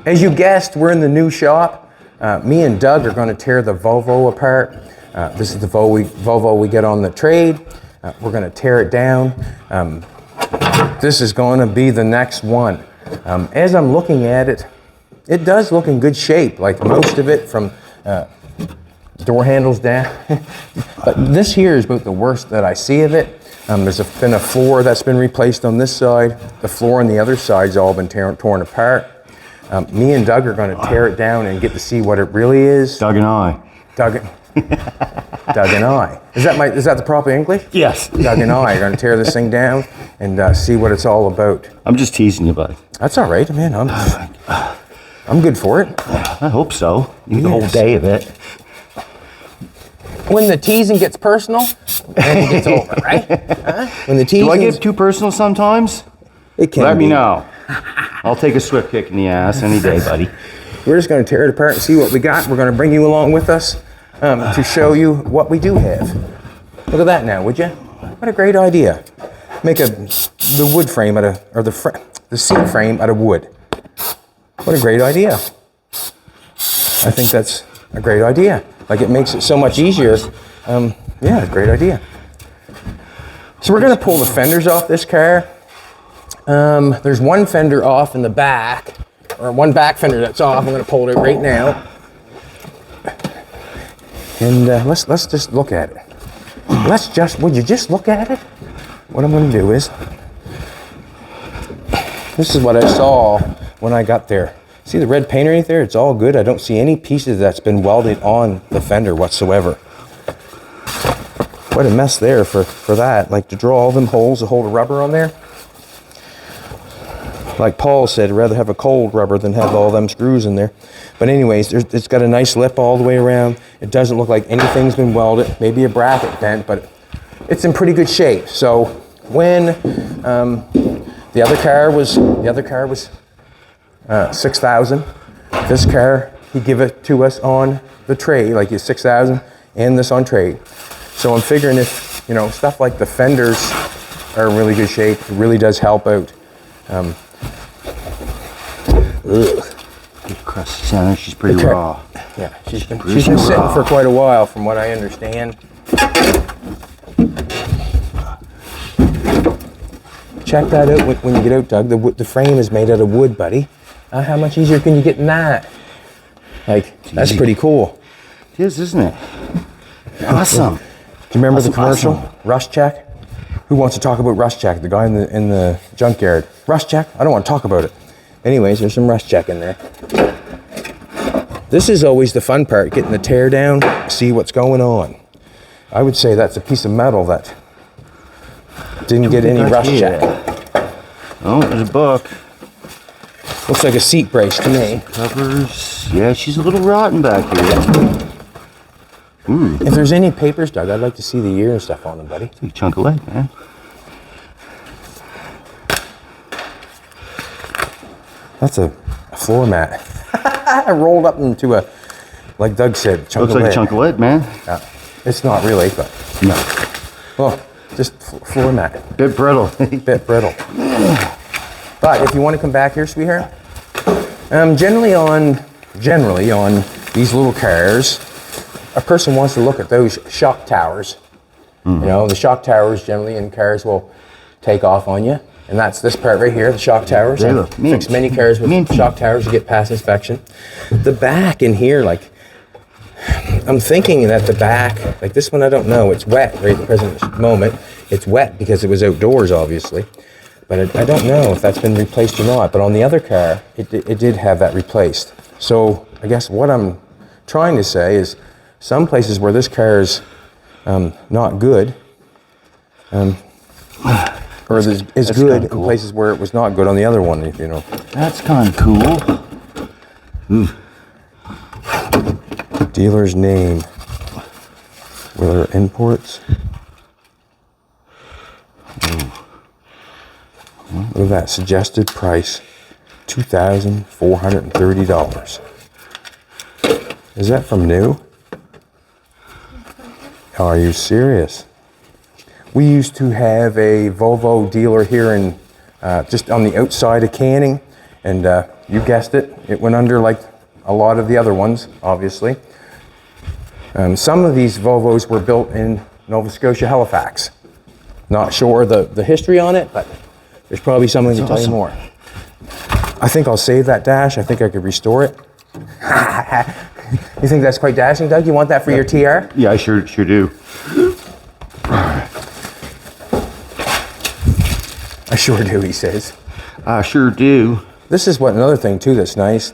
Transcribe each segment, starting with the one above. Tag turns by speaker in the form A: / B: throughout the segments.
A: As you guessed, we're in the new shop. Me and Doug are going to tear the Volvo apart. This is the Volvo we get on the trade. We're going to tear it down. This is going to be the next one. As I'm looking at it, it does look in good shape, like most of it from door handles down. But this here is about the worst that I see of it. There's been a floor that's been replaced on this side. The floor on the other side's all been torn apart. Me and Doug are going to tear it down and get to see what it really is.
B: Doug and I.
A: Doug and I. Is that the proper English?
B: Yes.
A: Doug and I are going to tear this thing down and see what it's all about.
B: I'm just teasing you, buddy.
A: That's all right, man. I'm good for it.
B: I hope so. You get the whole day of it.
A: When the teasing gets personal, then it gets over, right? When the teasing.
B: Do I get too personal sometimes?
A: It can.
B: Let me know. I'll take a swift kick in the ass any day, buddy.
A: We're just going to tear it apart and see what we got. We're going to bring you along with us to show you what we do have. Look at that now, would you? What a great idea. Make the wood frame the seat frame out of wood. What a great idea. I think that's a great idea. Like, it makes it so much easier. Yeah, great idea. So we're going to pull the fenders off this car. There's one fender off in the back, or one back fender that's off. I'm going to pull it out right now. And let's just look at it. Would you just look at it? What I'm going to do is, this is what I saw when I got there. See the red paint underneath there? It's all good. I don't see any pieces that's been welded on the fender whatsoever. What a mess there for that. Like, to draw all them holes to hold a rubber on there. Like Paul said, I'd rather have a cold rubber than have all them screws in there. But anyways, it's got a nice lip all the way around. It doesn't look like anything's been welded. Maybe a bracket bent, but it's in pretty good shape. So when the other car was $6,000. This car, he give it to us on the trade, like it's $6,000 and this on trade. So I'm figuring if, stuff like the fenders are in really good shape, it really does help out.
B: Crusty center, she's pretty raw.
A: Yeah, she's been sitting for quite a while from what I understand. Check that out when you get out, Doug. The frame is made out of wood, buddy. How much easier can you get than that? Like, that's pretty cool.
B: It is, isn't it? Awesome.
A: Do you remember the commercial? Awesome. Rust Check? Who wants to talk about Rust Check? The guy in the junkyard. Rust Check? I don't want to talk about it. Anyways, there's some Rust Check in there. This is always the fun part, getting the tear down, see what's going on. I would say that's a piece of metal that didn't get any Rust Check.
B: Oh, there's a book.
A: Looks like a seat brace to me.
B: Covers. Yeah, she's a little rotten back here. Ooh.
A: If there's any papers, Doug, I'd like to see the year and stuff on them, buddy.
B: Big chunk of lead, man.
A: That's a floor mat. I rolled up into a, like Doug said, chunk
B: Looks
A: of lead.
B: like a chunk of lead, man.
A: It's not really, but
B: no.
A: Well, just floor mat.
B: Bit brittle.
A: Bit brittle. But if you want to come back here, sweetheart, generally on these little cars, a person wants to look at those shock towers. Mm-hmm. The shock towers generally in cars will take off on you. And that's this part right here, the shock towers. I fix many cars with shock towers to get past inspection. The back in here, like, I'm thinking that the back, like this one, I don't know. It's wet right at the present moment. It's wet because it was outdoors, obviously. But I don't know if that's been replaced or not. But on the other car, it did have that replaced. So I guess what I'm trying to say is some places where this car is not good, or is good cool. In places where it was not good on the other one,
B: That's kind of cool. Ooh.
A: Dealer's name. Were there imports?
B: Ooh.
A: Look at that suggested price, $2,430. Is that from new? Are you serious? We used to have a Volvo dealer here in just on the outside of Canning, and you guessed it. It went under like a lot of the other ones, obviously. Some of these Volvos were built in Nova Scotia, Halifax. Not sure the history on it, but there's probably something to tell you more. I think I'll save that dash. I think I could restore it. You think that's quite dashing, Doug? You want that for your TR?
B: Yeah, I sure do.
A: I sure do, he says.
B: I sure do.
A: This is another thing too that's nice.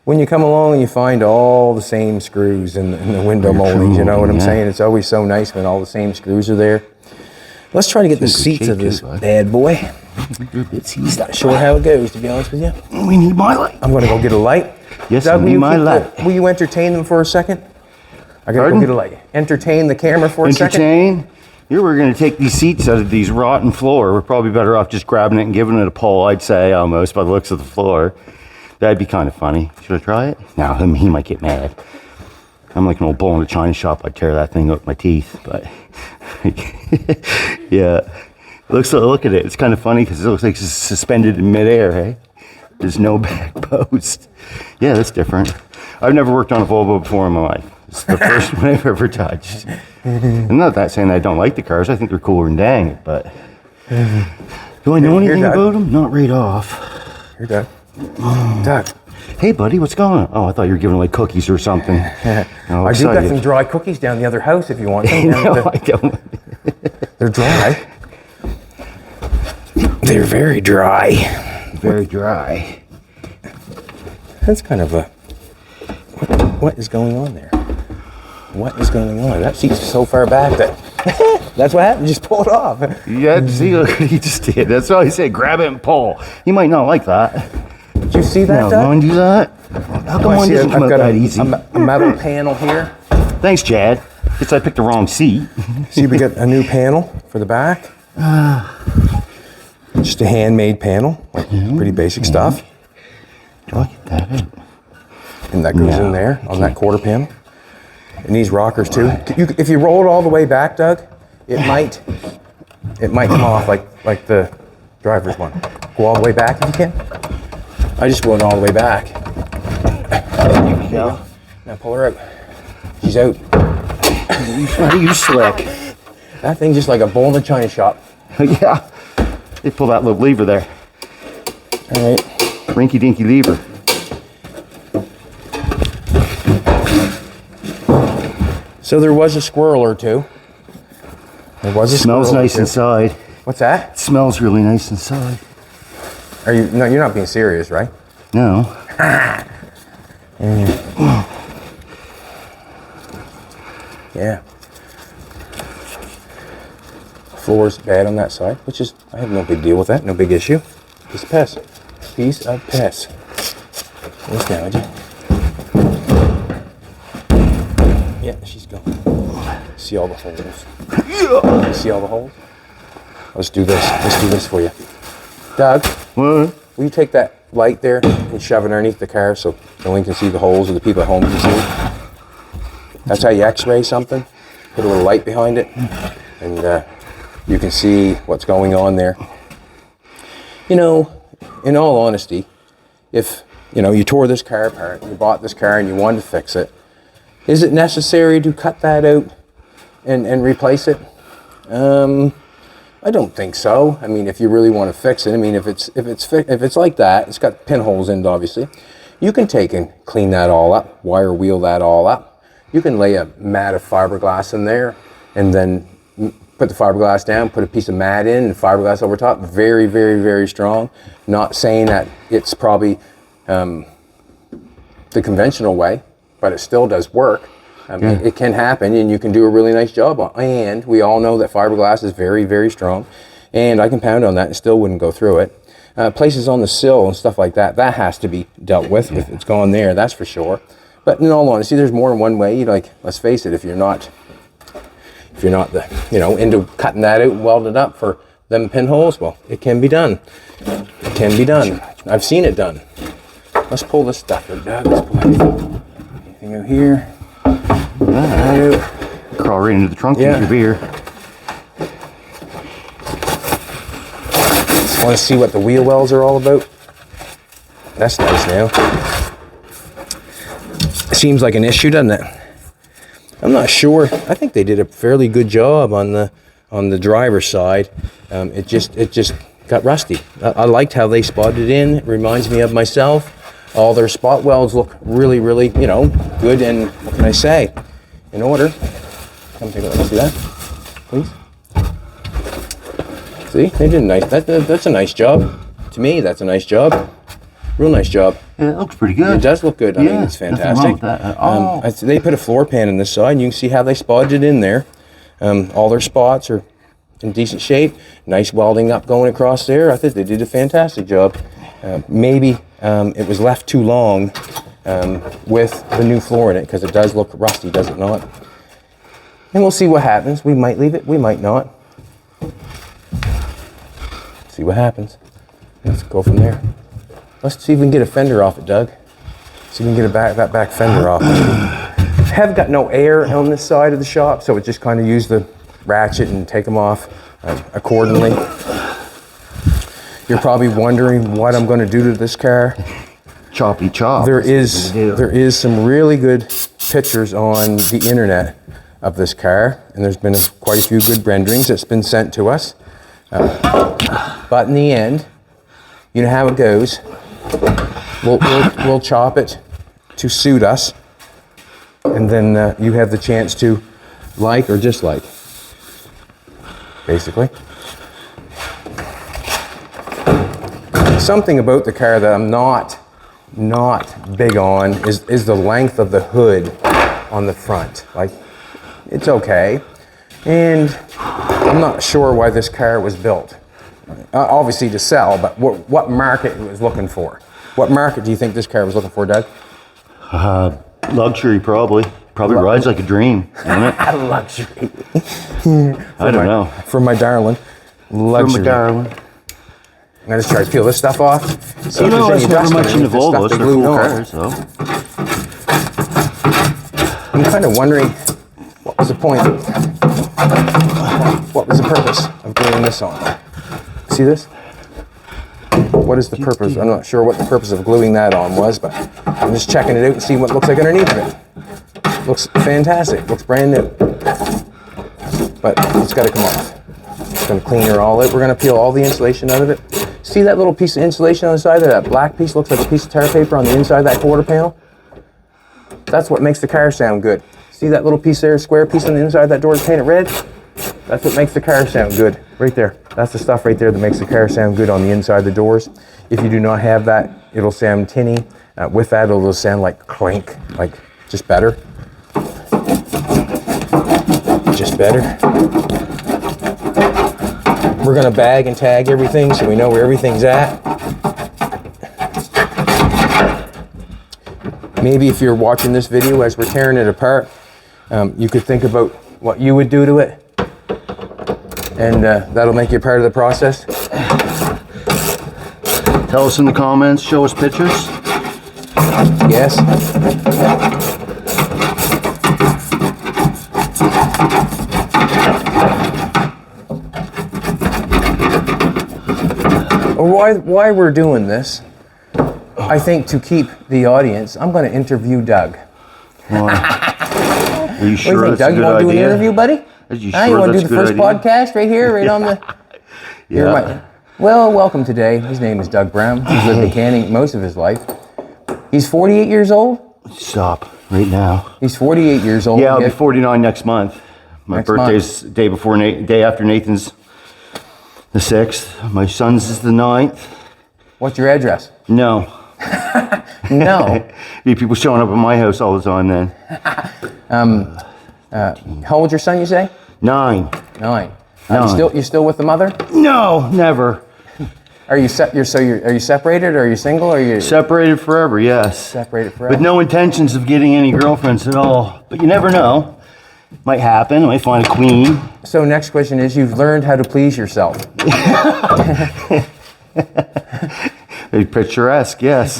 A: When you come along and you find all the same screws in the window moldings, you know what I'm saying? It's always so nice when all the same screws are there. Let's try to get the seats of this bad boy. He's not sure how it goes, to be honest with you.
B: We need my light.
A: I'm gonna go get a light.
B: Yes,
A: Doug,
B: I need my light.
A: Will you entertain them for a second? I gotta go get a light. Entertain the camera for a second.
B: Entertain? Here we're gonna take these seats out of these rotten floor. We're probably better off just grabbing it and giving it a pull, I'd say, almost, by the looks of the floor. That'd be kind of funny. Should I try it? No, he might get mad. I'm like an old bull in a china shop. I'd tear that thing up with my teeth, but yeah. Look at it. It's kind of funny because it looks like it's suspended in midair, hey? There's no back post. Yeah, that's different. I've never worked on a Volvo before in my life. It's the first one I've ever touched. I'm not that saying I don't like the cars. I think they're cooler than dang it, but do I know anything about them? Not right off.
A: You're done. Doug.
B: Hey, buddy, what's going on? Oh, I thought you were giving away cookies or something.
A: I do got some dry cookies down the other house if you want them.
B: No, I don't.
A: They're dry. They're very dry.
B: Very dry.
A: That's kind of a... What is going on there? What is going on? That seat's so far back that... That's what happened. You just pull it off.
B: Yeah, see, look what he just did. That's all he said. Grab it and pull. He might not like that.
A: Did you see that,
B: No,
A: Doug?
B: one do that? How come one doesn't come out that easy?
A: A metal panel here.
B: Thanks, Chad. Guess I picked the wrong seat.
A: See, we got a new panel for the back. Just a handmade panel. Like pretty basic stuff.
B: Do I get that out?
A: And that goes in there on that quarter panel. And these rockers too. If you roll it all the way back, Doug, it might come off like the driver's one. Go all the way back if you can. I just went all the way back. There you go. Now pull her out. She's out.
B: You slick.
A: That thing's just like a bull in a china shop.
B: Yeah. They pull that little lever there.
A: All right.
B: Rinky dinky lever.
A: So there was a squirrel or two. There was a
B: Smells
A: squirrel or
B: nice
A: two.
B: inside.
A: What's that?
B: It smells really nice inside.
A: Are you? No, you're not being serious, right?
B: No.
A: Yeah. Floor's bad on that side, which is, I have no big deal with that, no big issue. Piece of piss. Piece of piss. This down, would you? Yeah, she's going. See all the holes? See all the holes? Let's do this. Let's do this for you. Doug,
B: What?
A: will you take that light there and shove it underneath the car so no one can see the holes or the people at home can see it? That's how you x-ray something. Put a little light behind it and you can see what's going on there. You know, in all honesty, if you tore this car apart, you bought this car and you wanted to fix it, is it necessary to cut that out and replace it? I don't think so. I mean, if you really want to fix it, I mean, if it's like that, it's got pinholes in it, obviously. You can take and clean that all up, wire wheel that all up. You can lay a mat of fiberglass in there, and then put the fiberglass down, put a piece of mat in, and fiberglass over top. Very, very, very strong. Not saying that it's probably the conventional way, but it still does work. I mean, it can happen, and you can do a really nice job on it. And we all know that fiberglass is very, very strong. And I can pound on that and still wouldn't go through it. Places on the sill and stuff like that, that has to be dealt with if it's gone there, that's for sure. But in all honesty, there's more than one way. Let's face it, if you're not into cutting that out and welding it up for them pinholes, well, it can be done. It can be done. I've seen it done. Let's pull this stuff out, Doug. Let's pull anything out here.
B: Crawl right into the trunk and get your beer.
A: Just want to see what the wheel wells are all about. That's nice now. Seems like an issue, doesn't it? I'm not sure. I think they did a fairly good job on the driver's side. It just got rusty. I liked how they spotted it in. It reminds me of myself. All their spot welds look really, really, you know, good and, what can I say, in order. Come take a look. See that, please? See, they did a nice, that's a nice job. To me, that's a nice job. Real nice job.
B: Yeah, it looks pretty good.
A: It does look good. I mean, it's
B: nothing
A: fantastic.
B: wrong with that.
A: They put a floor pan in this side, and you can see how they spotted it in there. All their spots are in decent shape. Nice welding up going across there. I think they did a fantastic job. Maybe it was left too long with the new floor in it, because it does look rusty, does it not? And we'll see what happens. We might leave it, we might not. See what happens. Let's go from there. Let's see if we can get a fender off it, Doug. See if we can get that back fender off. I have got no air on this side of the shop, so it just kind of use the ratchet and take them off accordingly. You're probably wondering what I'm going to do to this car.
B: Choppy chop.
A: There is some really good pictures on the internet of this car, and there's been quite a few good renderings that's been sent to us. But in the end, you know how it goes. We'll chop it to suit us, and then you have the chance to like or dislike, basically. Something about the car that I'm not big on is the length of the hood on the front. Like, it's okay, and I'm not sure why this car was built. Obviously to sell, but what market it was looking for? What market do you think this car was looking for, Doug?
B: Luxury, probably. Probably rides like a dream, isn't it?
A: Luxury.
B: I don't know.
A: For my darling. Luxury.
B: For my darling.
A: I'm gonna just try to peel this stuff off. See
B: You
A: if
B: know,
A: there's
B: it's
A: any
B: never
A: dust
B: much in the
A: underneath this
B: Volvos.
A: stuff they
B: They're
A: glued
B: cool
A: on.
B: cars, though.
A: I'm kind of wondering what was the point? What was the purpose of gluing this on? See this? What is the purpose? I'm not sure what the purpose of gluing that on was, but I'm just checking it out and seeing what it looks like underneath of it. Looks fantastic. Looks brand new. But it's got to come off. It's going to clean her all out. We're going to peel all the insulation out of it. See that little piece of insulation on the side? That black piece looks like a piece of tar paper on the inside of that quarter panel? That's what makes the car sound good. See that little piece there, square piece on the inside of that door is painted red? That's what makes the car sound good, right there. That's the stuff right there that makes the car sound good on the inside of the doors. If you do not have that, it'll sound tinny. With that, it'll sound like clink, like just better. Just better. We're gonna bag and tag everything so we know where everything's at. Maybe if you're watching this video as we're tearing it apart, you could think about what you would do to it. And that'll make you part of the process.
B: Tell us in the comments, show us pictures.
A: Yes. Why we're doing this, I think to keep the audience, I'm going to interview Doug.
B: Are you sure
A: What do you think,
B: that's
A: Doug?
B: a
A: You
B: want
A: want to do an
B: idea?
A: interview, buddy?
B: Are you
A: You
B: sure
A: want to
B: that's
A: do
B: a
A: the
B: good
A: first
B: idea?
A: podcast right here, right on the...
B: Yeah.
A: Well, welcome today. His name is Doug Brown. He's lived in Canning most of his life. He's 48 years old.
B: Stop right now.
A: He's 48 years old.
B: Yeah, I'll be 49 next month. My
A: Next
B: birthday's the day after Nathan's, the 6th. My son's is the 9th.
A: What's your address?
B: No.
A: No.
B: Be people showing up at my house all the time then.
A: How old's your son, you say?
B: 9.
A: 9.
B: Nine.
A: You still with the mother?
B: No, never.
A: Are you separated? Or are you single? Or are you
B: Separated forever, yes.
A: separated forever?
B: With no intentions of getting any girlfriends at all. But you never know. Might happen. I might find a queen.
A: So next question is, you've learned how to please yourself.
B: Very picturesque, yes.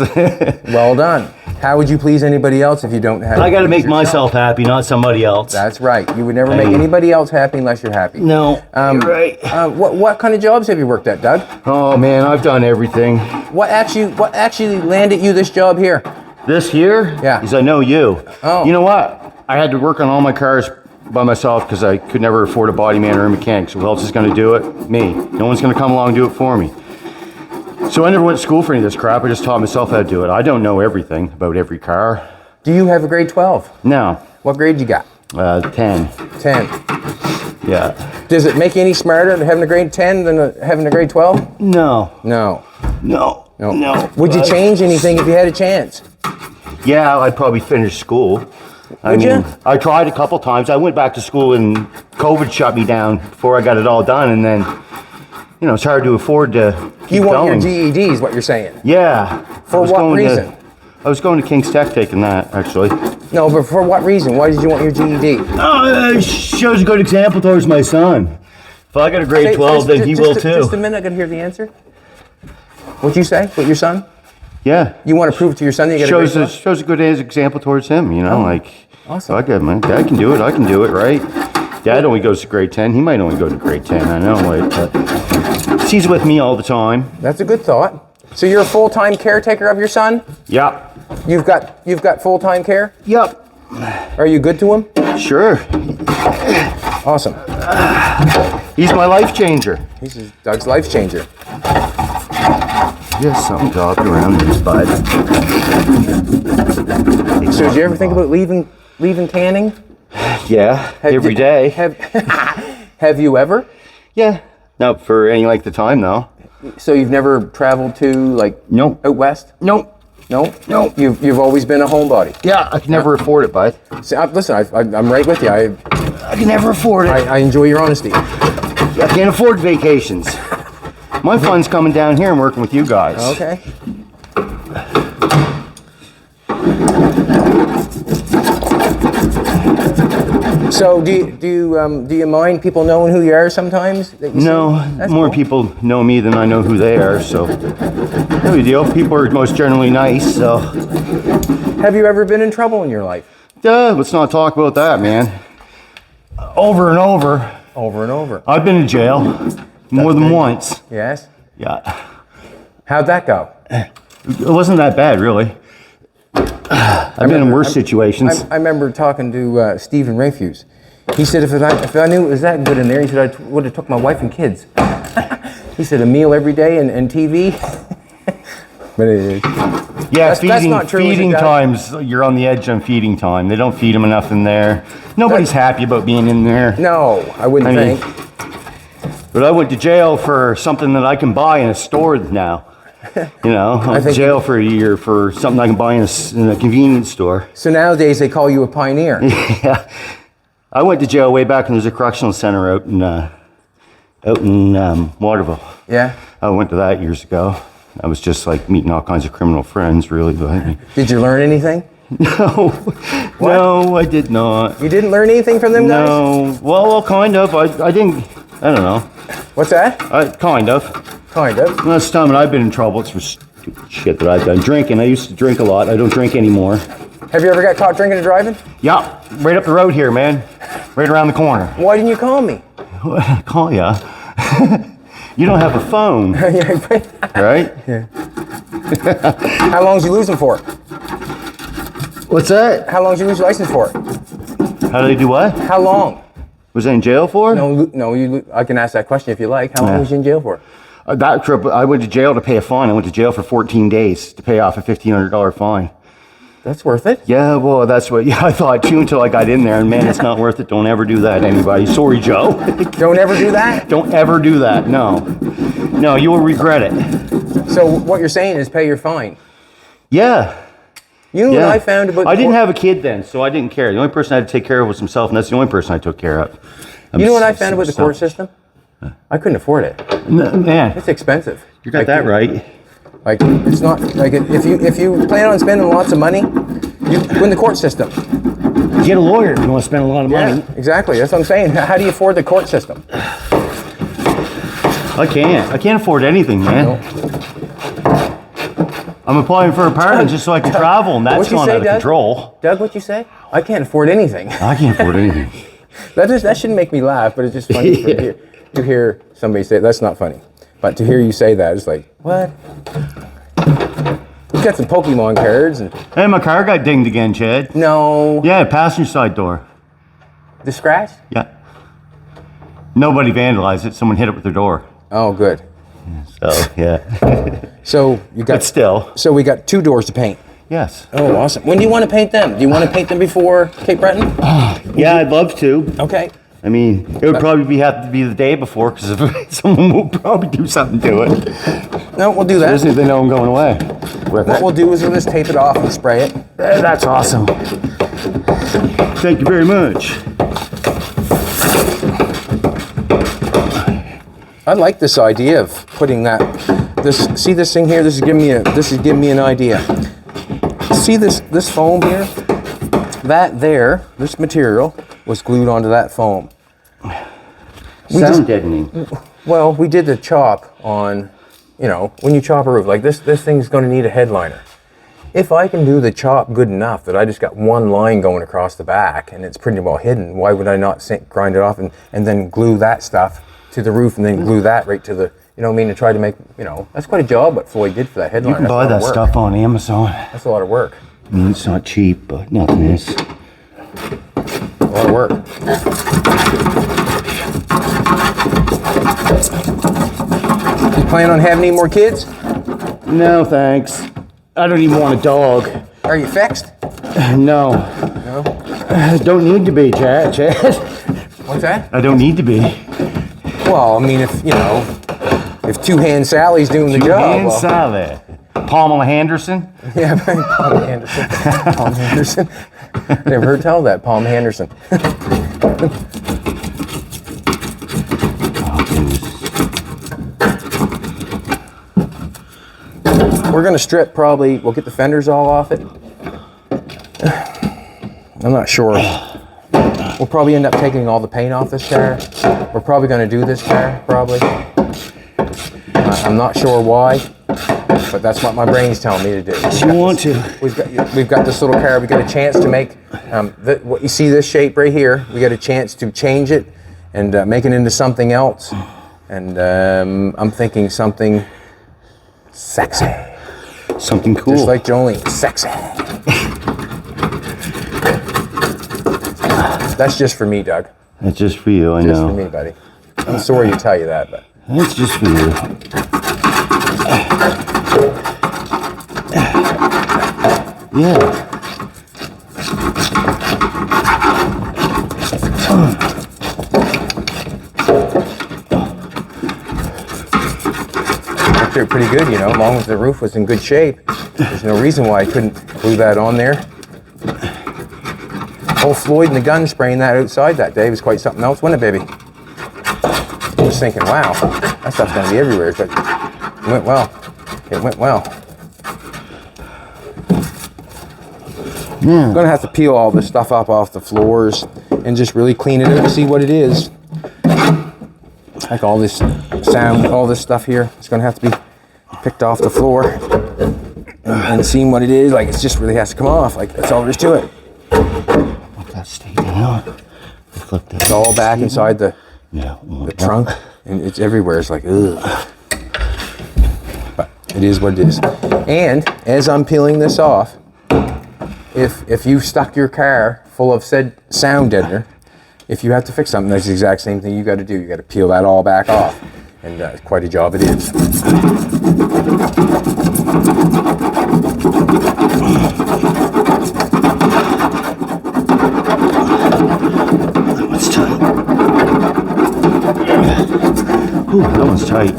A: Well done. How would you please anybody else if you don't have?
B: I got to make myself happy, not somebody else.
A: That's right. You would never make anybody else happy unless you're happy.
B: No, you're right.
A: What kind of jobs have you worked at, Doug?
B: Oh man, I've done everything.
A: What actually landed you this job here?
B: This here?
A: Yeah.
B: Because I know you.
A: Oh.
B: You know what? I had to work on all my cars by myself because I could never afford a body man or a mechanic. So who else is going to do it? Me. No one's going to come along and do it for me. So I never went to school for any of this crap. I just taught myself how to do it. I don't know everything about every car.
A: Do you have a grade 12?
B: No.
A: What grade you got?
B: 10.
A: 10.
B: Yeah.
A: Does it make you any smarter having a grade 10 than having a grade 12?
B: No.
A: No.
B: No.
A: No.
B: No.
A: Would you change anything if you had a chance?
B: Yeah, I'd probably finish school.
A: Would you?
B: I tried a couple times. I went back to school and COVID shut me down before I got it all done, and then, you know, it's hard to afford to keep
A: You want
B: going.
A: your GED is what you're saying?
B: Yeah.
A: For what reason?
B: I was going to King's Tech taking that, actually.
A: No, but for what reason? Why did you want your GED?
B: Oh, it shows a good example towards my son. If I got a grade 12, then he will too.
A: Just a minute, I gotta hear the answer. What'd you say? With your son?
B: Yeah.
A: You want to prove to your son that you got a grade 12?
B: Shows a good example towards him, you know, like,
A: awesome.
B: I got my dad can do it, I can do it, right? Dad only goes to grade 10. He might only go to grade 10, I know, like, but he's with me all the time.
A: That's a good thought. So you're a full-time caretaker of your son?
B: Yep.
A: You've got full-time care?
B: Yep.
A: Are you good to him?
B: Sure.
A: Awesome.
B: He's my life changer.
A: He's Doug's life changer.
B: Yes, something dropped around this, bud.
A: So did you ever think about leaving tanning?
B: Yeah, every day.
A: Have you ever?
B: Yeah. Not for any length of time, though.
A: So you've never traveled to
B: Nope.
A: out west?
B: Nope.
A: No?
B: Nope.
A: You've always been a homebody.
B: Yeah, I can never afford it, bud.
A: See, listen, I'm right with you.
B: I can never afford it.
A: I enjoy your honesty.
B: I can't afford vacations. My fun's coming down here and working with you guys.
A: Okay. So do you mind people knowing who you are sometimes?
B: No, more
A: cool.
B: people know me than I know who they are, so no big deal. People are most generally nice, so.
A: Have you ever been in trouble in your life?
B: Let's not talk about that, man. Over and over.
A: Over and over.
B: I've been in jail more than once.
A: Yes?
B: Yeah.
A: How'd that go?
B: It wasn't that bad, really. I've been in worse situations.
A: I remember talking to Stephen Rayfuse. He said if I knew it was that good in there, he said I would have took my wife and kids. He said a meal every day and TV. But it is.
B: Yeah,
A: that's not true,
B: feeding times, you're on the edge on feeding time. They don't feed them enough in there. Nobody's happy about being in there.
A: No, I wouldn't think.
B: But I went to jail for something that I can buy in a store now. You know, I went to jail for a year for something I can buy in a convenience store.
A: So nowadays they call you a pioneer.
B: Yeah. I went to jail way back when there was a correctional center out in Waterville.
A: Yeah.
B: I went to that years ago. I was just like meeting all kinds of criminal friends, really. But
A: Did you learn anything?
B: No.
A: What?
B: No, I did not.
A: You didn't learn anything from them guys?
B: No. Well, kind of. I didn't. I don't know.
A: What's that?
B: Kind of.
A: Kind of.
B: Last time that I've been in trouble, it's for stupid shit that I've done. Drinking. I used to drink a lot. I don't drink anymore.
A: Have you ever got caught drinking and driving?
B: Yeah, right up the road here, man. Right around the corner.
A: Why didn't you call me?
B: Call ya. You don't have a phone, right?
A: Yeah. How long did you lose them for?
B: What's that?
A: How long did you lose your license for?
B: How do they do what?
A: How long?
B: Was I in jail for?
A: No. I can ask that question if you like. How long was you in jail for?
B: That trip, I went to jail to pay a fine. I went to jail for 14 days to pay off a $1,500 fine.
A: That's worth it.
B: Yeah, well, that's what I thought too until I got in there. And man, it's not worth it. Don't ever do that, anybody. Sorry, Joe.
A: Don't ever do that?
B: Don't ever do that. No. No, you will regret it.
A: So what you're saying is pay your fine.
B: Yeah.
A: You know what I found about...
B: I didn't have a kid then, so I didn't care. The only person I had to take care of was himself, and that's the only person I took care of.
A: You know what I found about the court system? I couldn't afford it.
B: Man.
A: It's expensive.
B: You got that right.
A: Like, it's not... Like, if you plan on spending lots of money, you win the court system.
B: Get a lawyer if you want to spend a lot of money.
A: Yeah, exactly. That's what I'm saying. How do you afford the court system?
B: I can't. I can't afford anything, man.
A: No.
B: I'm applying for a permit just so I can travel, and that's
A: What'd you
B: going
A: say,
B: out of
A: Doug?
B: control.
A: Doug, what'd you say? I can't afford anything.
B: I can't afford anything.
A: That shouldn't make me laugh, but it's just funny to hear somebody say that's not funny. But to hear you say that, it's like, what? You got some Pokemon cards and
B: Hey, my car got dinged again, Chad.
A: no.
B: Yeah, passenger side door.
A: The scratch?
B: Yeah. Nobody vandalized it. Someone hit it with their door.
A: Oh, good.
B: So, yeah.
A: So you got
B: But still.
A: So we got 2 doors to paint.
B: Yes.
A: Oh, awesome. When do you want to paint them? Do you want to paint them before Cape Breton?
B: Yeah, I'd love to.
A: Okay.
B: I mean, it would probably have to be the day before because someone will probably do something to it.
A: No, we'll do that.
B: Especially if they know I'm going away.
A: What we'll do is we'll just tape it off and spray it.
B: That's awesome. Thank you very much.
A: I like this idea of putting that. See this thing here? This is giving me an idea. See this foam here? That there, this material was glued onto that foam.
B: Sound deadening.
A: Well, we did the chop on, when you chop a roof, like this thing's going to need a headliner. If I can do the chop good enough that I just got one line going across the back and it's pretty well hidden, why would I not grind it off and then glue that stuff to the roof and then glue that right to the, and try to make, that's quite a job what Floyd did for that headliner.
B: You can buy that stuff on Amazon.
A: That's a lot of work.
B: I mean, it's not cheap, but nothing is.
A: A lot of work. You plan on having any more kids?
B: No, thanks. I don't even want a dog.
A: Are you fixed?
B: No.
A: No?
B: I don't need to be, Chad.
A: What's that?
B: I don't need to be.
A: Well, I mean, if Two-Hand Sally's doing the job.
B: And Sally. Pamela Henderson?
A: Yeah, Palm Anderson. Palm Anderson. Never heard tell that, Palm Henderson. We're gonna strip probably, we'll get the fenders all off it. I'm not sure. We'll probably end up taking all the paint off this car. We're probably gonna do this car, probably. I'm not sure why, but that's what my brain's telling me to do.
B: You want to?
A: We've got this little car. We got a chance to make what you see this shape right here. We got a chance to change it and make it into something else. And I'm thinking something sexy,
B: Something cool.
A: just like Jolene, sexy. That's just for me, Doug.
B: That's just for you, I
A: Just
B: know.
A: for me, buddy. I'm sorry to tell you that, but
B: That's just for you. Yeah.
A: they're pretty good, as long as the roof was in good shape. There's no reason why I couldn't glue that on there. Old Floyd and the gun spraying that outside that day was quite something else, wasn't it, baby? I was thinking, wow, that stuff's gonna be everywhere, but it went well. It went well.
B: Yeah.
A: I'm gonna have to peel all this stuff up off the floors and just really clean it up and see what it is. Like all this sound, all this stuff here, it's gonna have to be picked off the floor and seeing what it is. Like it just really has to come off. Like that's all there is to it.
B: Let that stay down. Flip that.
A: It's all back inside the
B: Yeah.
A: trunk, and it's everywhere. It's like, ugh. But it is what it is. And as I'm peeling this off, if you stuck your car full of said sound deadener, if you have to fix something, that's the exact same thing you got to do. You got to peel that all back off, and quite a job it is.
B: That's tight. Ooh, that one's tight.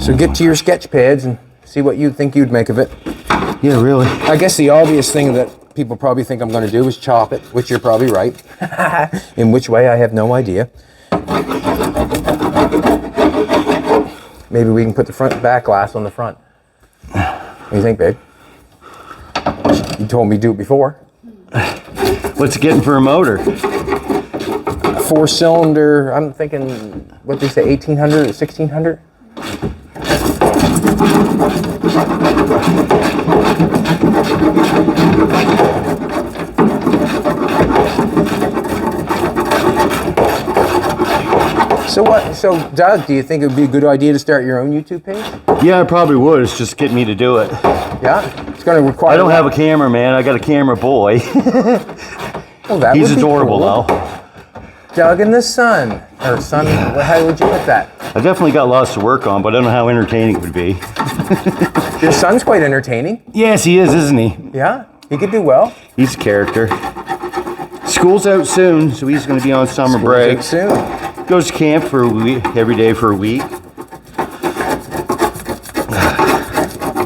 A: So get to your sketch pads and see what you think you'd make of it.
B: Yeah, really.
A: I guess the obvious thing that people probably think I'm going to do is chop it, which you're probably right. In which way, I have no idea. Maybe we can put the front back glass on the front. What do you think, babe? You told me to do it before.
B: What's it getting for a motor?
A: 4-cylinder, I'm thinking, what did they say, 1800 or 1600? So Doug, do you think it would be a good idea to start your own YouTube page?
B: Yeah, I probably would. It's just getting me to do it.
A: Yeah? It's going to require...
B: I don't have a camera, man. I got a camera boy.
A: Well, that
B: He's
A: would be
B: adorable,
A: cool.
B: though.
A: Doug and the Sun. Or Sun, how would you put that?
B: I definitely got lots to work on, but I don't know how entertaining it would be.
A: Your son's quite entertaining.
B: Yes, he is, isn't he?
A: Yeah, he could do well.
B: He's a character. School's out soon, so he's going to be on summer break.
A: Out soon.
B: Goes to camp for a week, every day for a week.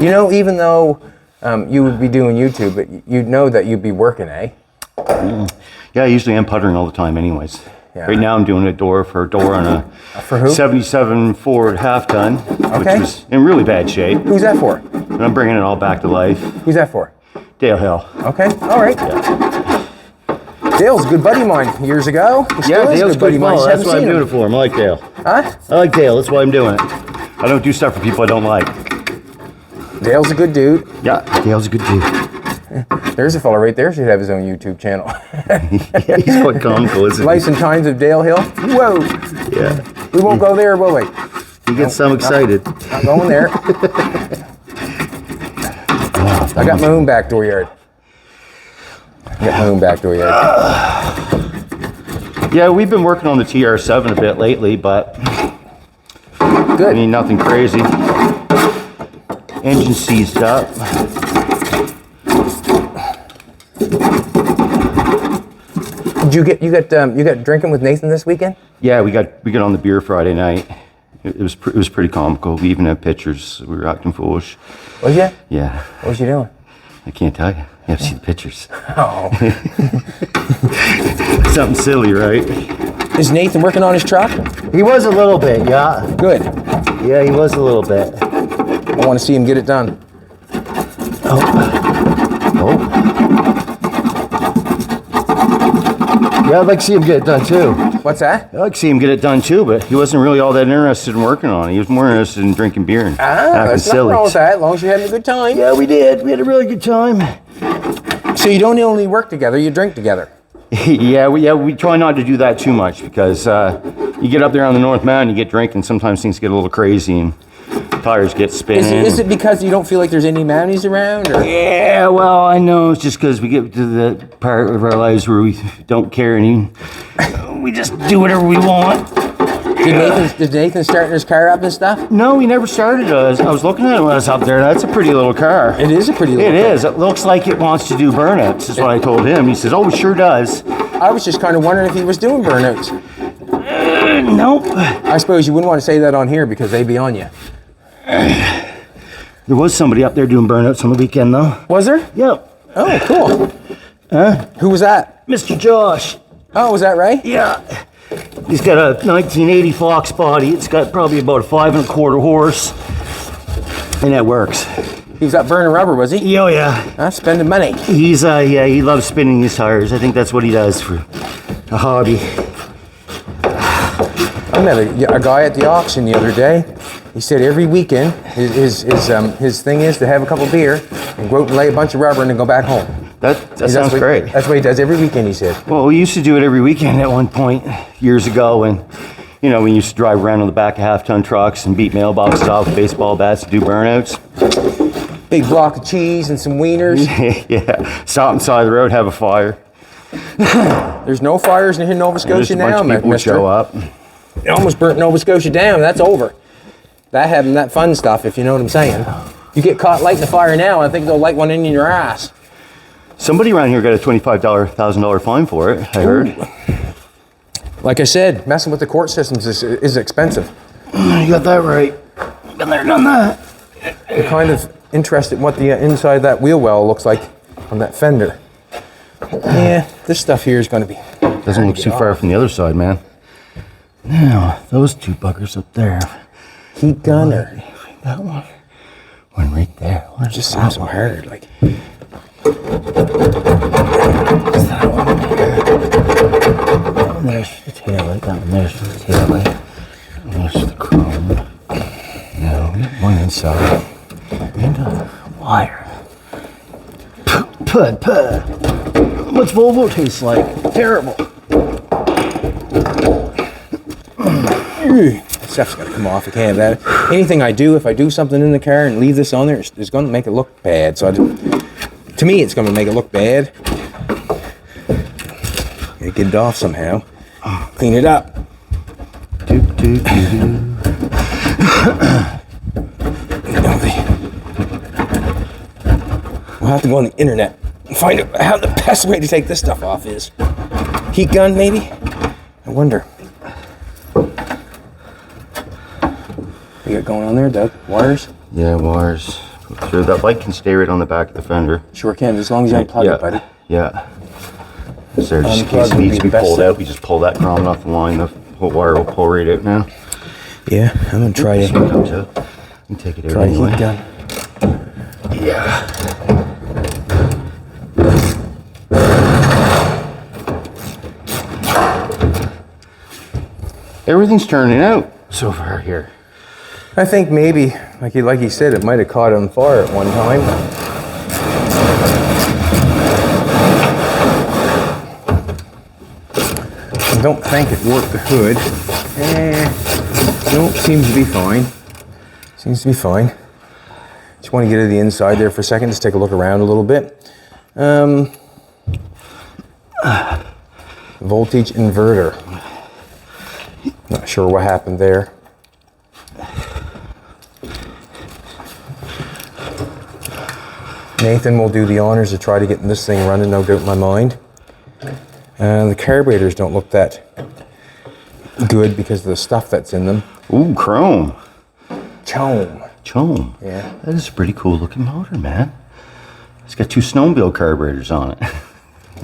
A: You know, even though you would be doing YouTube, but you'd know that you'd be working, eh?
B: Yeah, I usually am puttering all the time anyways.
A: Yeah.
B: Right now I'm doing a door on a
A: For who?
B: 77 Ford half ton,
A: Okay.
B: which was in really bad shape.
A: Who's that for?
B: And I'm bringing it all back to life.
A: Who's that for?
B: Dale Hill.
A: Okay, all right.
B: Yeah,
A: Dale's a good buddy of mine years ago. He still is a
B: Dale's
A: good buddy of mine.
B: well,
A: Just
B: that's
A: haven't
B: why I'm
A: seen
B: doing
A: him.
B: it for him. I like Dale.
A: Huh?
B: I like Dale, that's why I'm doing it. I don't do stuff for people I don't like.
A: Dale's a good dude.
B: Yeah, Dale's a good dude.
A: There's a fella right there should have his own YouTube channel.
B: Yeah, he's quite comical, isn't
A: Life and Times of Dale Hill. Whoa.
B: he? Yeah.
A: We won't go there, will we?
B: He gets so excited.
A: Not going there. I got my own back door yard.
B: Yeah, we've been working on the TR7 a bit lately, but I
A: Good.
B: mean, nothing crazy. Engine seized up.
A: Did you got drinking with Nathan this weekend?
B: Yeah, we got on the beer Friday night. It was pretty comical. We even had pictures. We were acting foolish.
A: Was you?
B: Yeah,
A: What was you doing?
B: I can't tell you. You have to see the pictures.
A: Oh.
B: Something silly, right?
A: Is Nathan working on his truck?
B: He was a little bit, yeah.
A: Good.
B: Yeah, he was a little bit.
A: I want to see him get it done.
B: Oh. Yeah, I'd like to see him get it done too.
A: What's that?
B: I'd like to see him get it done too, but he wasn't really all that interested in working on it. He was more interested in drinking beer and acting
A: There's nothing
B: silly.
A: wrong with that, as long as you're having a good time.
B: Yeah, we did. We had a really good time.
A: So you don't only work together, you drink together.
B: Yeah, we try not to do that too much because you get up there on the North Mountain, you get drinking, sometimes things get a little crazy and tires get spinning.
A: Is it because you don't feel like there's any Mounties around? Or?
B: Yeah, well, I know it's just because we get to the part of our lives where we don't care any. We just do whatever we want.
A: Did Nathan start his car up and stuff?
B: No, he never started. I was looking at it when I was up there. That's a pretty little car.
A: It is a pretty little
B: It
A: car.
B: is. It looks like it wants to do burnouts, is what I told him. He says, oh, it sure does.
A: I was just kind of wondering if he was doing burnouts.
B: Nope.
A: I suppose you wouldn't want to say that on here because they'd be on you.
B: There was somebody up there doing burnouts on the weekend, though.
A: Was there?
B: Yep.
A: Oh, cool. Who was that?
B: Mr. Josh.
A: Oh, was that right?
B: Yeah. He's got a 1980 Fox body. It's got probably about a 5 1/4 horse. And that works.
A: He was up burning rubber, was he?
B: Oh, yeah.
A: Spending money.
B: He's, he loves spinning his tires. I think that's what he does for a hobby.
A: I met a guy at the auction the other day. He said every weekend his thing is to have a couple beer and go out and lay a bunch of rubber and then go back home.
B: That sounds great.
A: That's what he does every weekend, he said.
B: Well, we used to do it every weekend at one point years ago, and we used to drive around on the back of half-ton trucks and beat mailboxes off with baseball bats to do burnouts.
A: Big block of cheese and some wieners.
B: Yeah, stop inside the road, have a fire.
A: There's no fires in Nova Scotia
B: Just a
A: now,
B: bunch of people would
A: mister.
B: show up.
A: It almost burnt Nova Scotia down. That's over. That fun stuff, if you know what I'm saying. You get caught lighting the fire now, I think they'll light one in your ass.
B: Somebody around here got a $25,000 fine for it, I heard.
A: Like I said, messing with the court systems is expensive.
B: You got that right. Been there, done that.
A: I'm kind of interested in what the inside of that wheel well looks like on that fender. Yeah, this stuff here is going to be...
B: Doesn't look too far from the other side, man. Now, those two buggers up there.
A: Heat gun or...
B: That one. One right there.
A: It just seems so hard, like...
B: There's the taillight, that one there's the taillight. There's the chrome. No, one inside. Pud, pud. What's Volvo taste like? Terrible.
A: Stuff's got to come off. I can't have that. Anything I do, if I do something in the car and leave this on there, it's going to make it look bad. So to me, it's going to make it look bad. Gotta get it off somehow. Clean it up. We'll have to go on the internet and find out how the best way to take this stuff off is. Heat gun, maybe? I wonder. What you got going on there, Doug? Wires?
B: Yeah, wires. So that light can stay right on the back of the fender.
A: Sure can, as long as you unplug it, buddy.
B: Yeah. So just in case it needs to be pulled out, we just pull that grommet off the line. The whole wire will pull right out now.
A: Yeah, I'm gonna try it.
B: Comes out. You can take it out
A: Try
B: anyway.
A: heat gun.
B: Yeah. Everything's turning out so far here.
A: I think maybe, like he said, it might have caught on fire at one time. I don't think it worked the hood. No, seems to be fine. Seems to be fine. Just want to get to the inside there for a second, just take a look around a little bit. Voltage inverter. Not sure what happened there. Nathan will do the honors to try to get this thing running, no doubt in my mind. The carburetors don't look that good because of the stuff that's in them.
B: Ooh, chrome.
A: Chome.
B: Chome.
A: Yeah.
B: That is a pretty cool looking motor, man. It's got 2 snowmobile carburetors on it.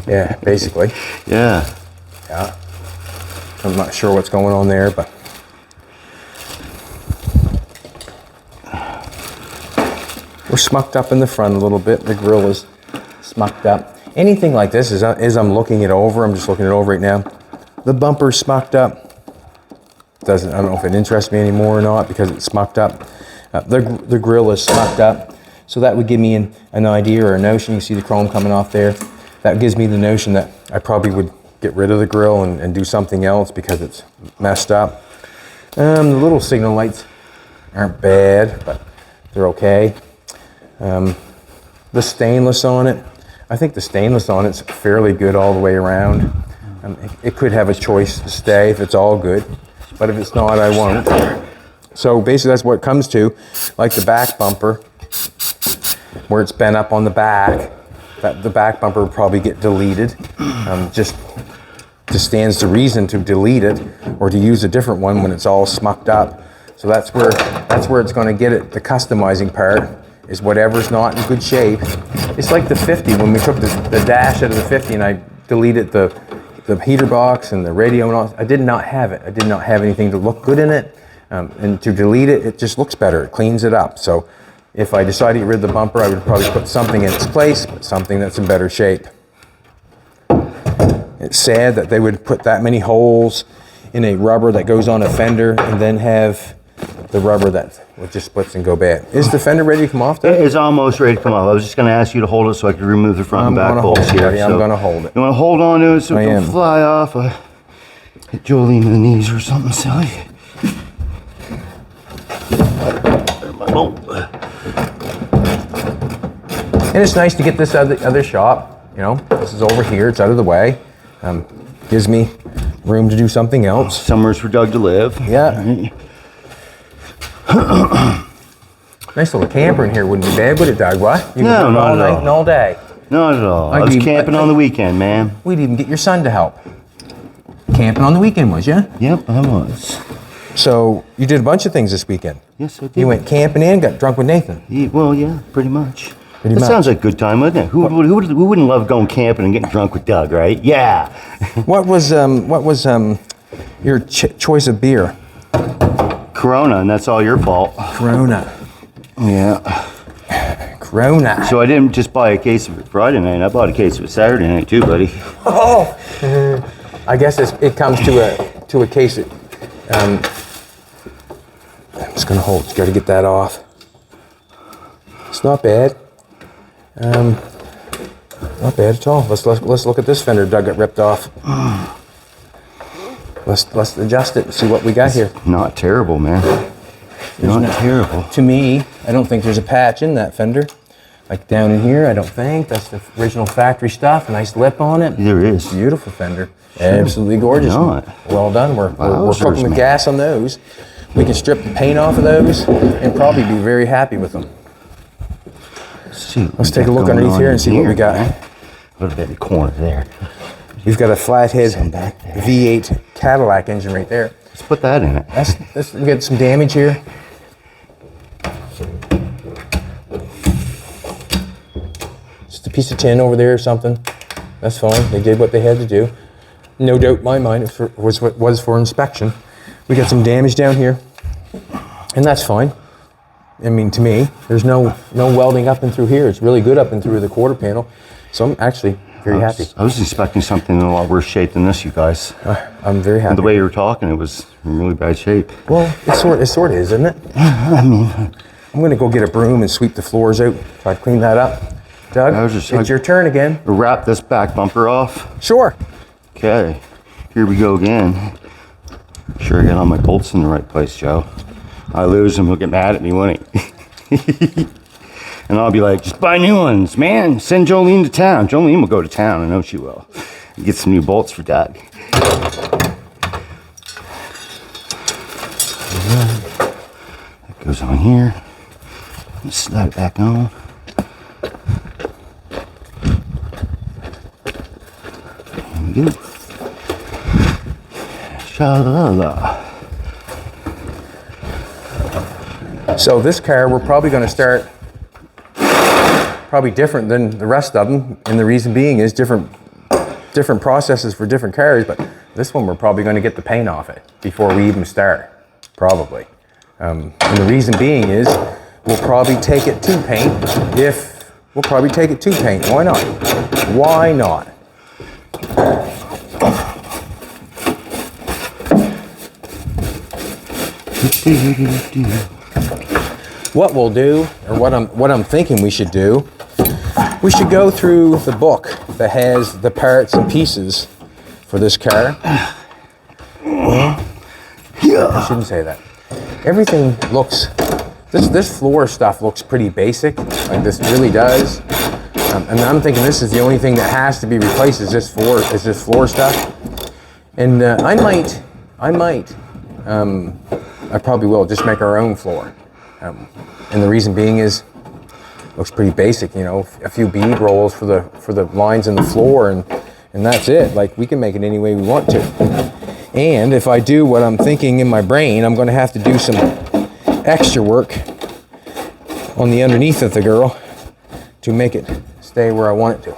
A: Yeah, basically.
B: Yeah.
A: Yeah. I'm not sure what's going on there, but we're smucked up in the front a little bit. The grill is smucked up. Anything like this, as I'm looking it over, I'm just looking it over right now. The bumper's smucked up. I don't know if it interests me anymore or not because it's smucked up. The grill is smucked up. So that would give me an idea or a notion. You see the chrome coming off there. That gives me the notion that I probably would get rid of the grill and do something else because it's messed up. The little signal lights aren't bad, but they're okay. The stainless on it, I think the stainless on it's fairly good all the way around. It could have a choice to stay if it's all good, but if it's not, I won't. So basically that's what it comes to, like the back bumper, where it's bent up on the back, the back bumper will probably get deleted. Just stands to reason to delete it or to use a different one when it's all smucked up. So that's where it's going to get it. The customizing part is whatever's not in good shape. It's like the 50 when we took the dash out of the 50 and I deleted the heater box and the radio and all. I did not have it. I did not have anything to look good in it. And to delete it, it just looks better. It cleans it up. So if I decided to get rid of the bumper, I would probably put something in its place, but something that's in better shape. It's sad that they would put that many holes in a rubber that goes on a fender and then have the rubber that just splits and go bad. Is the fender ready to come off there?
B: It is almost ready to come off. I was just going to ask you to hold it so I could remove the front and back bolts here.
A: I'm going to hold it.
B: You want to hold on to it so it don't fly off? Hit Jolene in the knees or something silly. There's my bolt.
A: And it's nice to get this other shop. You know, this is over here. It's out of the way. Gives me room to do something else.
B: Somewhere's for Doug to live.
A: Yeah. Nice little camper in here wouldn't be bad, would it, Doug? What? You
B: No,
A: can
B: not
A: all
B: at
A: night
B: all.
A: and all day.
B: Not at all. I was camping on the weekend, man.
A: We'd even get your son to help. Camping on the weekend, was you?
B: Yep, I was.
A: So you did a bunch of things this weekend.
B: Yes, I did.
A: You went camping and got drunk with Nathan.
B: Well, yeah, pretty much.
A: Pretty
B: That
A: much.
B: sounds like a good time, wouldn't it? Who wouldn't love going camping and getting drunk with Doug, right? Yeah.
A: What was your choice of beer?
B: Corona, and that's all your fault.
A: Corona.
B: Yeah.
A: Corona.
B: So I didn't just buy a case of it Friday night. I bought a case of it Saturday night too, buddy.
A: Oh. I guess it comes to a case that I'm just gonna hold. Just got to get that off. It's not bad. Not bad at all. Let's look at this fender Doug got ripped off. Let's adjust it and see what we got here.
B: Not terrible, man. Not terrible.
A: To me, I don't think there's a patch in that fender. Like down in here, I don't think. That's the original factory stuff. Nice lip on it.
B: There is.
A: Beautiful fender. Absolutely gorgeous. Well done. We're cooking with gas on those. We can strip the paint off of those and probably be very happy with them. Let's take a look underneath here and see what we got.
B: A little bit in the corner there.
A: We've got a flathead V8 Cadillac engine right there.
B: Let's put that in it.
A: We got some damage here. Just a piece of tin over there or something. That's fine. They did what they had to do. No doubt in my mind it was for inspection. We got some damage down here, and that's fine. I mean, to me, there's no welding up and through here. It's really good up and through the quarter panel. So I'm actually very happy.
B: I was expecting something in a lot worse shape than this, you guys.
A: I'm very happy.
B: And the way you were talking, it was in really bad shape.
A: Well, it sort of is, isn't it?
B: I mean,
A: I'm going to go get a broom and sweep the floors out, try to clean that up. Doug, it's your turn again.
B: Wrap this back bumper off.
A: Sure.
B: Okay, here we go again. Sure, I got all my bolts in the right place, Joe. I lose them, he'll get mad at me, won't he? And I'll be like, just buy new ones, man. Send Jolene to town. Jolene will go to town, I know she will. Get some new bolts for Dad. That goes on here. Let's slide it back on. Here we go. Sha-la-la.
A: So this car, we're probably going to start probably different than the rest of them, and the reason being is different processes for different cars, but this one we're probably going to get the paint off it before we even start, probably. And the reason being is we'll probably take it to paint. Why not? Why not? What we'll do, or what I'm thinking we should do, we should go through the book that has the parts and pieces for this car. Yeah. I shouldn't say that. Everything looks, this floor stuff looks pretty basic, like this really does. And I'm thinking this is the only thing that has to be replaced is this floor stuff. And I probably will just make our own floor. And the reason being is, looks pretty basic, you know, a few bead rolls for the lines in the floor, and that's it. Like, we can make it any way we want to. And if I do what I'm thinking in my brain, I'm going to have to do some extra work on the underneath of the girl to make it stay where I want it to.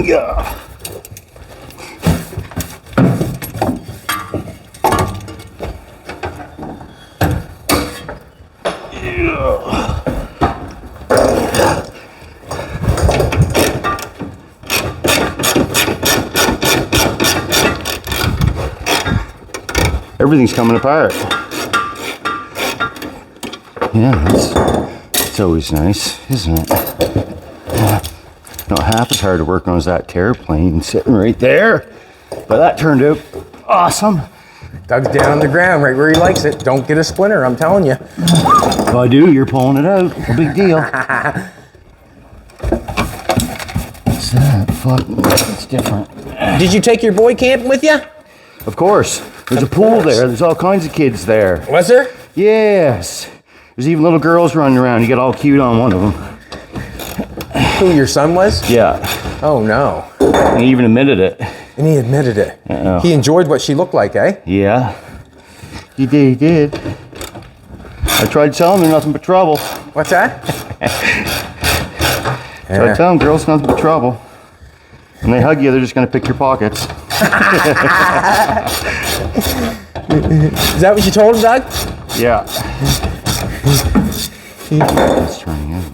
B: Yeah. Everything's coming apart. Yeah, it's always nice, isn't it? Not half as hard to work on as that airplane sitting right there. But that turned out awesome.
A: Doug's down on the ground right where he likes it. Don't get a splinter, I'm telling you.
B: If I do, you're pulling it out. No big deal. What's that? Fuck, it's different.
A: Did you take your boy camping with you?
B: Of course. There's a pool there. There's all kinds of kids there.
A: Was there?
B: Yes. There's even little girls running around. You get all cute on one of them.
A: Who, your son was?
B: Yeah.
A: Oh, no.
B: And he even admitted it.
A: And he admitted it.
B: Uh-oh.
A: He enjoyed what she looked like, eh?
B: Yeah. He did. I tried telling him nothing but trouble.
A: What's that?
B: Tried telling girls nothing but trouble. When they hug you, they're just going to pick your pockets.
A: Is that what you told him, Doug?
B: Yeah. It's turning out.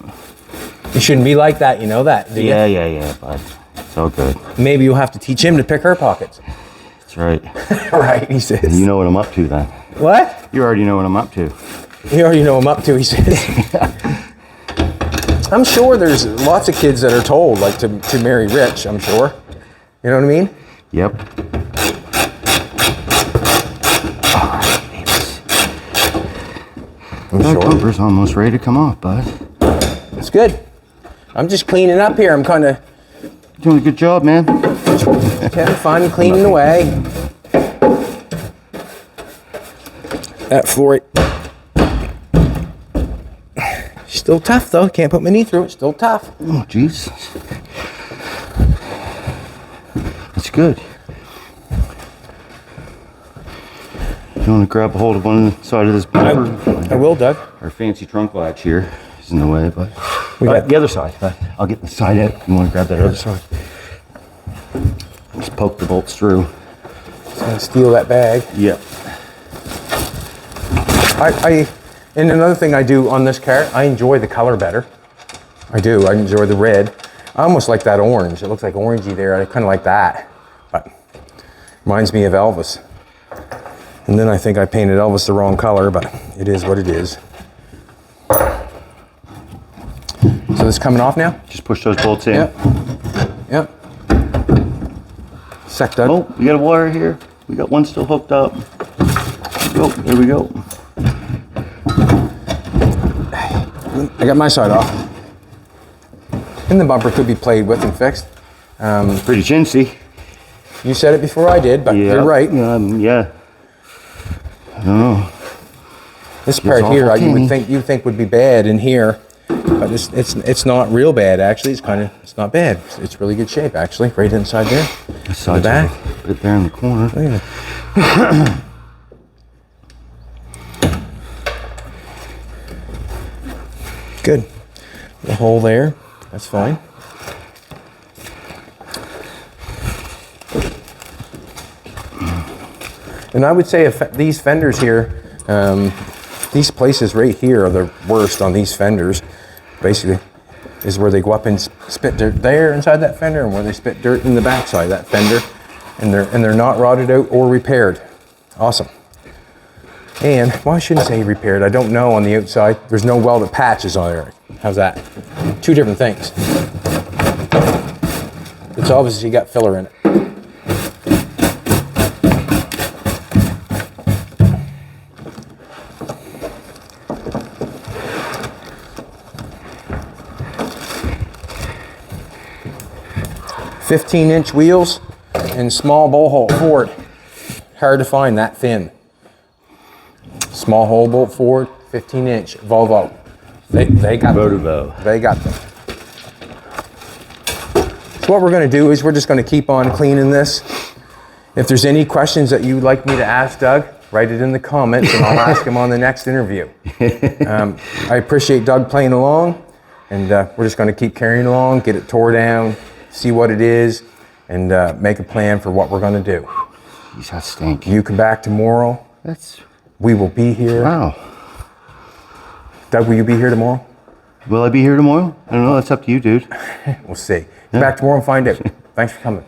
A: You shouldn't be like that, you know that, do you?
B: Yeah, bud. It's all good.
A: Maybe you'll have to teach him to pick her pockets.
B: That's right.
A: Right, he says.
B: You know what I'm up to then.
A: What?
B: You already know what I'm up to.
A: You already know I'm up to, he says. I'm sure there's lots of kids that are told, like, to marry rich, I'm sure. You know what I mean?
B: Yep. All right, babies.
A: I'm
B: That
A: sure.
B: bumper's almost ready to come off, bud.
A: It's good. I'm just cleaning up here. I'm kind of
B: Doing a good job, man.
A: having fun cleaning away. That floor, still tough though. Can't put my knee through it. Still tough.
B: Oh, Jesus. That's good. You want to grab a hold of one side of this bumper?
A: I will, Doug.
B: Our fancy trunk latch here is in the way, but
A: We got
B: the other side. But I'll get the side out. You want to grab that other side? Just poke the bolts through.
A: and steal that bag.
B: Yeah.
A: And another thing I do on this car, I enjoy the color better. I do. I enjoy the red. I almost like that orange. It looks like orangey there. I kind of like that. But reminds me of Elvis. And then I think I painted Elvis the wrong color, but it is what it is. So this coming off now?
B: Just push those bolts in.
A: Yep. Yep. Sec, Doug.
B: Oh, we got a wire here. We got one still hooked up. Oh, there we go.
A: I got my side off. And the bumper could be played with and fixed.
B: Pretty chintzy.
A: You said it before I did, but you're right.
B: Yeah. I don't know.
A: This part
B: awful
A: here,
B: teeny.
A: you think would be bad in here, but it's not real bad actually. It's not bad. It's really good shape actually, right inside there.
B: The side's
A: back.
B: a bit there in the corner.
A: Look at that. Good. The hole there. That's fine. And I would say if these fenders here, these places right here are the worst on these fenders, basically, is where they go up and spit dirt there inside that fender and where they spit dirt in the backside of that fender. And they're not rotted out or repaired. Awesome. And, well, I shouldn't say repaired. I don't know on the outside. There's no welded patches on there. How's that? Two different things. It's obviously got filler in it. "15-inch wheels and small bolt hole Ford. Hard to find that thin. Small hole bolt Ford, 15-inch Volvo. They got
B: Volvo.
A: them. They got them. So what we're going to do is we're just going to keep on cleaning this. If there's any questions that you'd like me to ask Doug, write it in the comments and I'll ask him on the next interview. I appreciate Doug playing along, and we're just going to keep carrying along, get it tore down, see what it is, and make a plan for what we're going to do.
B: Jeez, that stink.
A: You come back tomorrow. We will be here.
B: Wow.
A: Doug, will you be here tomorrow?
B: Will I be here tomorrow? I don't know. That's up to you, dude.
A: We'll see. Come back tomorrow and find out. Thanks for coming.